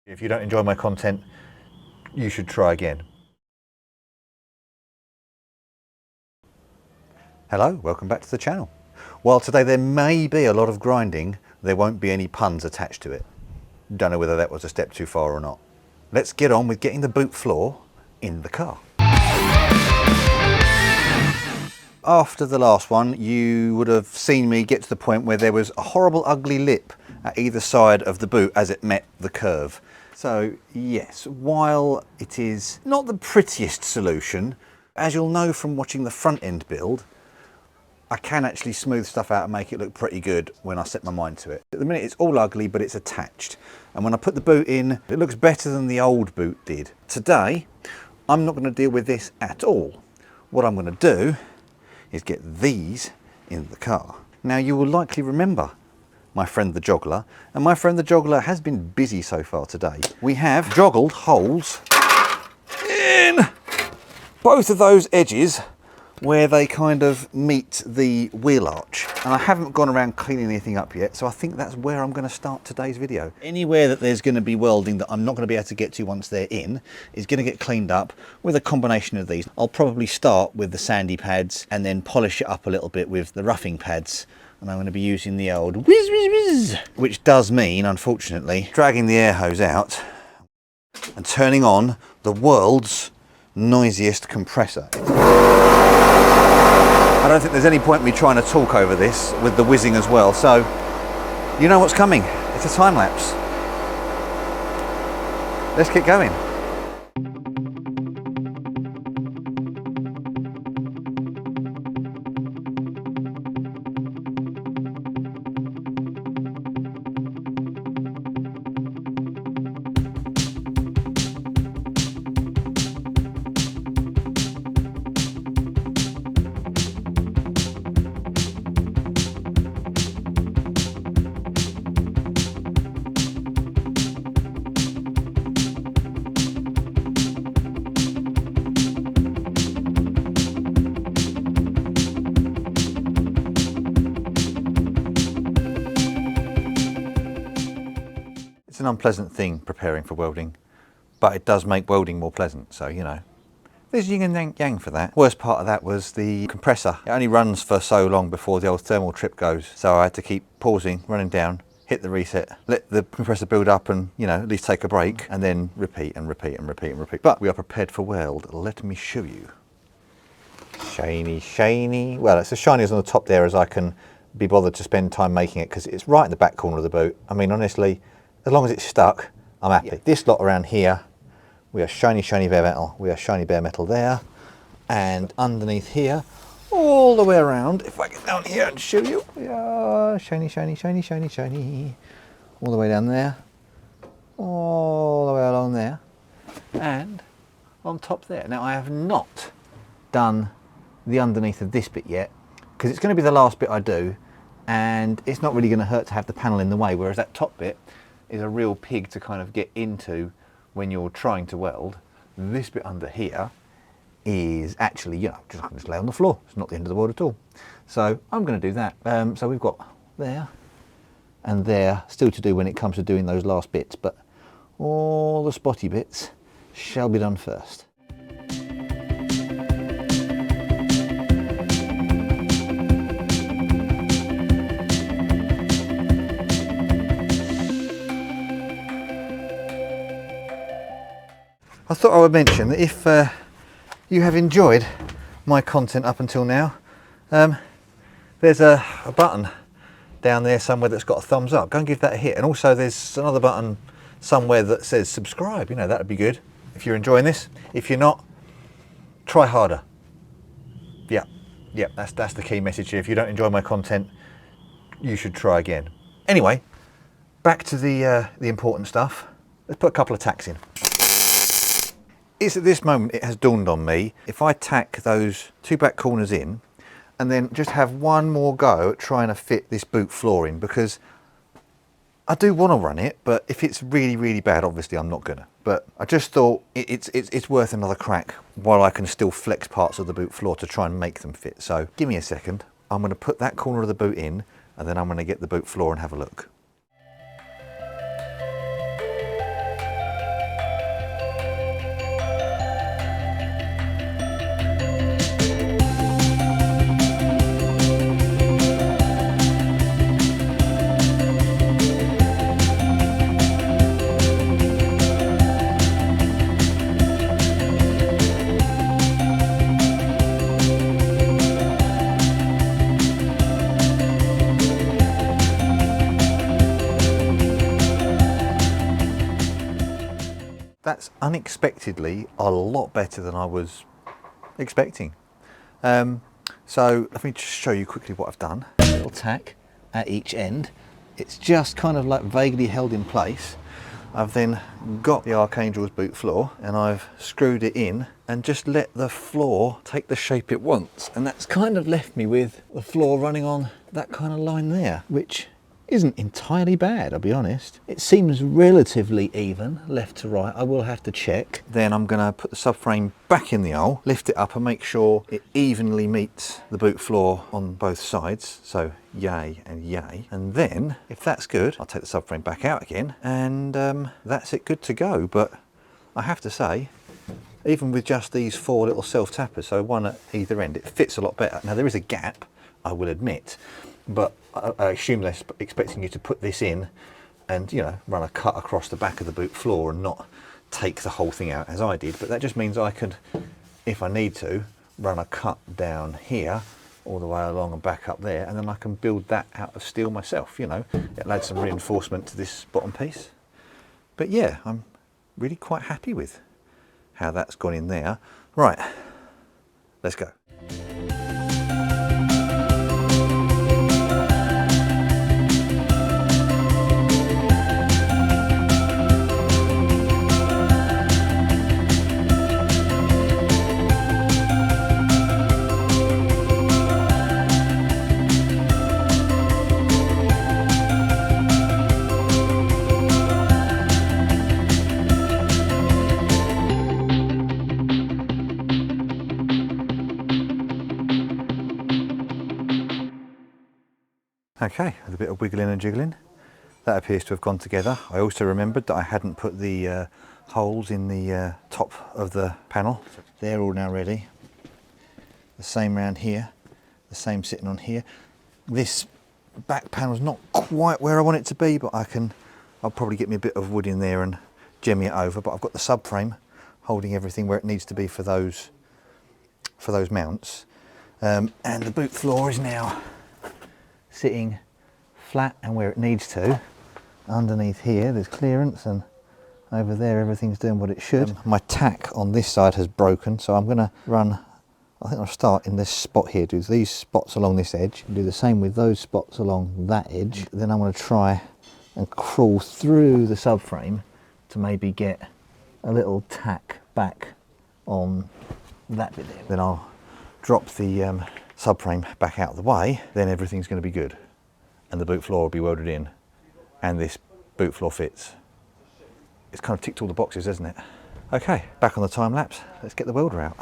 If you don't enjoy my content, you should try again. Hello, welcome back to the channel. While today there may be a lot of grinding, there won't be any puns attached to it. Don't know whether that was a step too far or not. Let's get on with getting the boot floor in the car. After the last one, you would have seen me get to the point where there was a horrible ugly lip at either side of the boot as it met the curve. So yes, while it is not the prettiest solution, as you'll know from watching the front end build, I can actually smooth stuff out and make it look pretty good when I set my mind to it. At the minute it's all ugly, but it's attached. And when I put the boot in, it looks better than the old boot did. Today, I'm not going to deal with this at all. What I'm going to do is get these in the car. Now you will likely remember my friend the joggler, and my friend the joggler has been busy so far today. We have joggled holes in both of those edges where they kind of meet the wheel arch, and I haven't gone around cleaning anything up yet, so I think that's where I'm going to start today's video. Anywhere that there's going to be welding that I'm not going to be able to get to once they're in is going to get cleaned up with a combination of these. I'll probably start with the sandy pads and then polish it up a little bit with the roughing pads, and I'm going to be using the old whiz whiz whiz, which does mean, unfortunately, dragging the air hose out and turning on the world's noisiest compressor. I don't think there's any point in me trying to talk over this with the whizzing as well, so you know what's coming. It's a time lapse. Let's get going. It's an unpleasant thing preparing for welding, but it does make welding more pleasant, so you know, there's yin and yang for that. Worst part of that was the compressor. It only runs for so long before the old thermal trip goes, so I had to keep pausing, running down, hit the reset, let the compressor build up and, you know, at least take a break, and then repeat and repeat and repeat and repeat. But we are prepared for weld. Let me show you. Shiny, shiny. Well, it's as shiny as on the top there as I can be bothered to spend time making it, because it's right in the back corner of the boot. I mean, honestly, as long as it's stuck, I'm happy. Yeah. This lot around here, we are shiny, shiny bare metal. We are shiny bare metal there. And underneath here, all the way around, if I get down here and show you, we are shiny, shiny, shiny, shiny, shiny. All the way down there, all the way along there, and on top there. Now I have not done the underneath of this bit yet, because it's going to be the last bit I do, and it's not really going to hurt to have the panel in the way, whereas that top bit is a real pig to kind of get into when you're trying to weld. This bit under here is actually, you know, just lay on the floor. It's not the end of the world at all. So I'm going to do that. So we've got there and there still to do when it comes to doing those last bits, but all the spotty bits shall be done first. I thought I would mention that if you have enjoyed my content up until now, there's a button down there somewhere that's got a thumbs up. Go and give that a hit. And also there's another button somewhere that says subscribe. You know, that would be good if you're enjoying this. If you're not, try harder. Yeah, that's the key message here. If you don't enjoy my content, you should try again. Anyway, back to the important stuff. Let's put a couple of tacks in. It's at this moment it has dawned on me, if I tack those two back corners in and then just have one more go at trying to fit this boot floor in, because I do want to run it, but if it's really, really bad, obviously I'm not gonna. But I just thought it's worth another crack while I can still flex parts of the boot floor to try and make them fit. So give me a second. I'm going to put that corner of the boot in, and then I'm going to get the boot floor and have a look. that's unexpectedly a lot better than I was expecting. So let me just show you quickly what I've done. A little tack at each end. It's just kind of like vaguely held in place. I've then got the Archangel's boot floor and I've screwed it in and just let the floor take the shape it wants. And that's kind of left me with the floor running on that kind of line there, which isn't entirely bad, I'll be honest. It seems relatively even, left to right. I will have to check. Then I'm gonna put the subframe back in the hole, lift it up and make sure it evenly meets the boot floor on both sides. So yay and yay. And then, if that's good, I'll take the subframe back out again and that's it, good to go. But I have to say, even with just these 4 little self-tappers, so one at either end, it fits a lot better. Now there is a gap, I will admit, but I assume they're expecting you to put this in and, you know, run a cut across the back of the boot floor and not take the whole thing out as I did. But that just means I could, if I need to, run a cut down here all the way along and back up there, and then I can build that out of steel myself, you know. It'll add some reinforcement to this bottom piece. But yeah, I'm really quite happy with how that's gone in there. Right, let's go. Okay, with a bit of wiggling and jiggling, that appears to have gone together. I also remembered that I hadn't put the holes in the top of the panel. They're all now ready. The same round here, the same sitting on here. This back panel's not quite where I want it to be, but I'll probably get me a bit of wood in there and jemmy it over. But I've got the subframe holding everything where it needs to be for those mounts. And the boot floor is now sitting flat and where it needs to. Underneath here there's clearance, and over there everything's doing what it should. My tack on this side has broken, so I'm going to run, I think I'll start in this spot here, do these spots along this edge, do the same with those spots along that edge. Then I'm going to try and crawl through the subframe to maybe get a little tack back on that bit there. Then I'll drop the subframe back out of the way, then everything's going to be good and the boot floor will be welded in and this boot floor fits. It's kind of ticked all the boxes, hasn't it? Okay, back on the time lapse, let's get the welder out.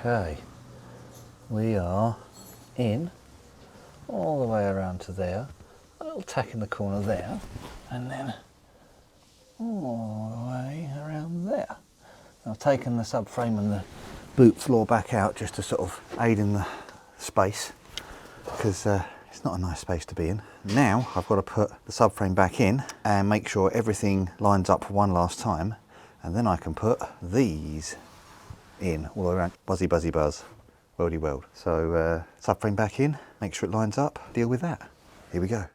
Okay, we are in all the way around to there, a little tack in the corner there, and then all the way around there. I've taken the subframe and the boot floor back out just to sort of aid in the space, because it's not a nice space to be in. Now I've got to put the subframe back in and make sure everything lines up one last time, and then I can put these in all around. Buzzy buzzy buzz, weldy weld. So subframe back in, make sure it lines up, deal with that. Here we go.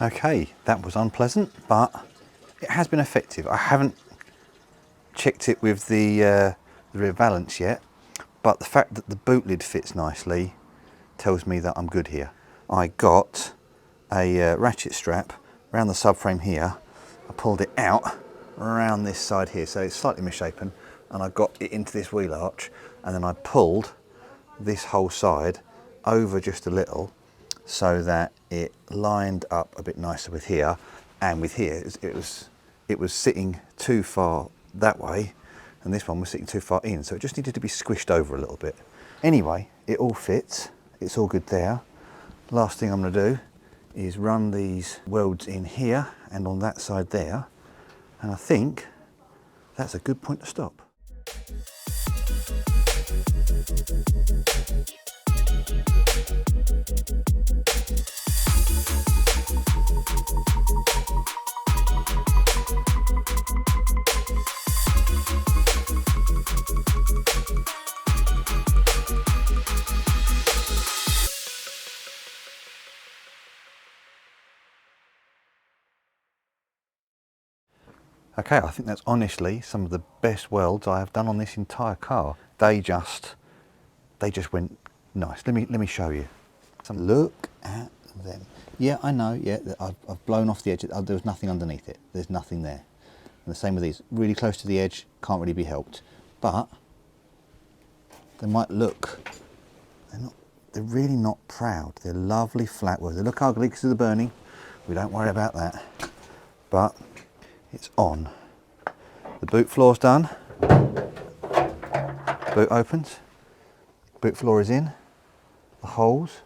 Okay, that was unpleasant, but it has been effective. I haven't checked it with the rear valance yet, but the fact that the boot lid fits nicely tells me that I'm good here. I got a ratchet strap around the subframe here. I pulled it out around this side here, so it's slightly misshapen, and I got it into this wheel arch, and then I pulled this whole side over just a little so that it lined up a bit nicer with here, and with here it was sitting too far that way, and this one was sitting too far in, so it just needed to be squished over a little bit. Anyway, it all fits, it's all good there. Last thing I'm going to do is run these welds in here and on that side there, and I think that's a good point to stop. Okay, I think that's honestly some of the best welds I have done on this entire car. They just went nice. Let me show you. Look at them. Yeah, I know. Yeah, I've blown off the edge. There was nothing underneath it. There's nothing there. And the same with these. Really close to the edge, can't really be helped. But they might look. They're really not proud. They're lovely flat welds. They look ugly because of the burning. We don't worry about that. But it's on. The boot floor's done. Boot opens. Boot floor is in. The holes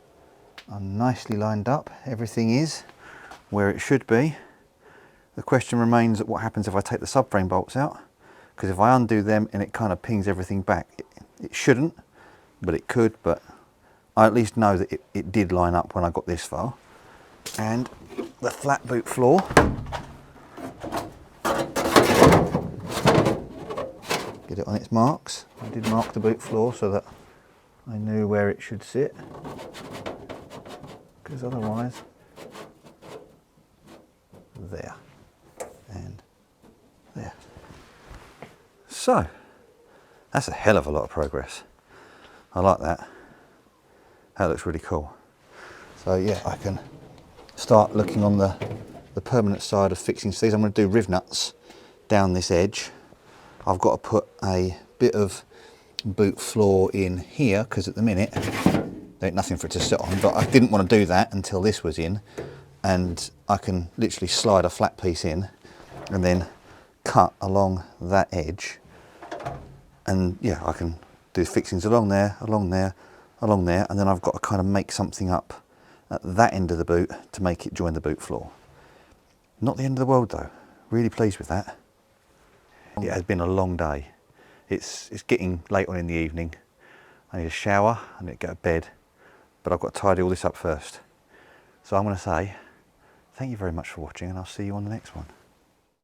are nicely lined up. Everything is where it should be. The question remains what happens if I take the subframe bolts out, because if I undo them and it kind of pings everything back, it shouldn't, but it could. But I at least know that it did line up when I got this far. And the flat boot floor, get it on its marks. I did mark the boot floor so that I knew where it should sit, because otherwise, there and there. So that's a hell of a lot of progress. I like that. That looks really cool. So yeah, I can start looking on the permanent side of fixing these. I'm going to do riv nuts down this edge. I've got to put a bit of boot floor in here because at the minute there ain't nothing for it to sit on, but I didn't want to do that until this was in, and I can literally slide a flat piece in and then cut along that edge, and yeah, I can do fixings along there, along there, along there, and then I've got to kind of make something up at that end of the boot to make it join the boot floor. Not the end of the world though, really pleased with that. It has been a long day. It's getting late on in the evening. I need a shower, I need to go to bed, but I've got to tidy all this up first. So I'm going to say thank you very much for watching, and I'll see you on the next one.